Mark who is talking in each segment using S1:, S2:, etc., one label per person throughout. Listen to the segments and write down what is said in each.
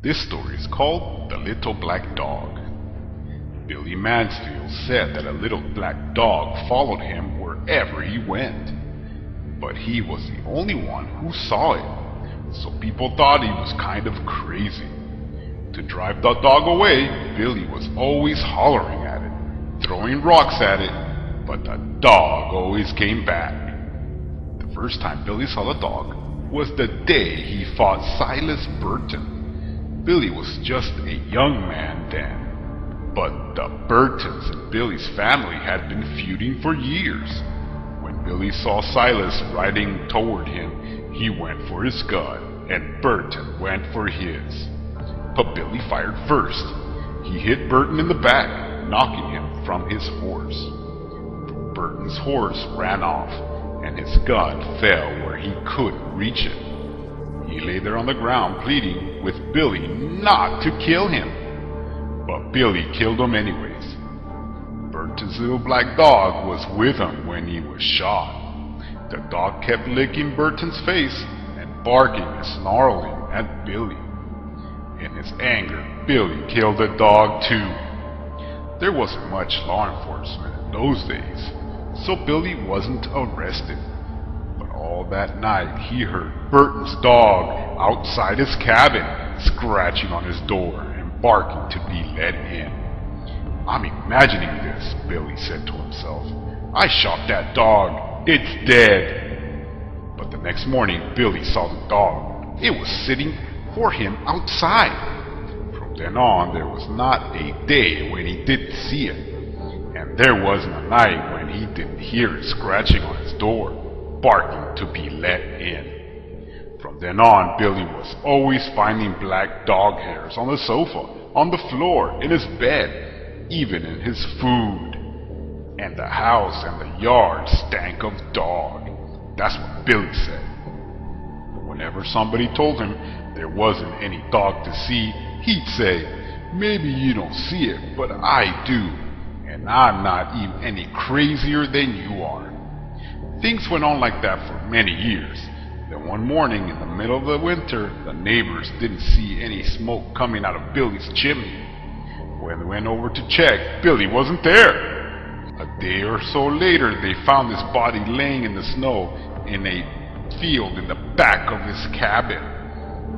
S1: This story is called The Little Black Dog. Billy Mansfield said that a little black dog followed him wherever he went. But he was the only one who saw it, so people thought he was kind of crazy. To drive the dog away, Billy was always hollering at it, throwing rocks at it, but the dog always came back. The first time Billy saw the dog was the day he fought Silas Burton. Billy was just a young man then, but the Burtons in Billy's family had been feuding for years. When Billy saw Silas riding toward him, he went for his gun, and Burton went for his. But Billy fired first. He hit Burton in the back, knocking him from his horse. Burton's horse ran off, and his gun fell where he couldn't reach it. He lay there on the ground pleading with Billy not to kill him. But Billy killed him anyways. Burton's little black dog was with him when he was shot. The dog kept licking Burton's face and barking and snarling at Billy. In his anger, Billy killed the dog too. There wasn't much law enforcement in those days, so Billy wasn't arrested. But all that night he heard Burton's dog outside his cabin, scratching on his door and barking to be let in. "I'm imagining this," Billy said to himself. "I shot that dog. It's dead." But the next morning Billy saw the dog. It was sitting for him outside. From then on, there was not a day when he didn't see it, and there wasn't a night when he didn't hear it scratching on his door, barking to be let in. From then on, Billy was always finding black dog hairs on the sofa, on the floor, in his bed, even in his food. And the house and the yard stank of dog. That's what Billy said. But whenever somebody told him there wasn't any dog to see, he'd say, "Maybe you don't see it, but I do, and I'm not even any crazier than you are." Things went on like that for many years. Then one morning in the middle of the winter, the neighbors didn't see any smoke coming out of Billy's chimney. When they went over to check, Billy wasn't there. A day or so later, they found his body laying in the snow in a field in the back of his cabin.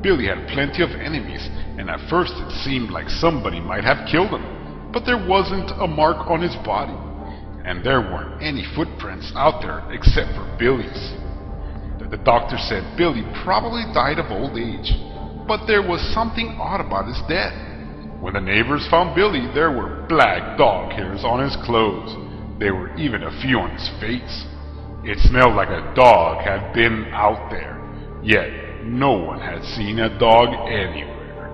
S1: Billy had plenty of enemies, and at first it seemed like somebody might have killed him, but there wasn't a mark on his body, and there weren't any footprints out there except for Billy's. The doctor said Billy probably died of old age, but there was something odd about his death. When the neighbors found Billy, there were black dog hairs on his clothes. There were even a few on his face. It smelled like a dog had been out there, yet no one had seen a dog anywhere.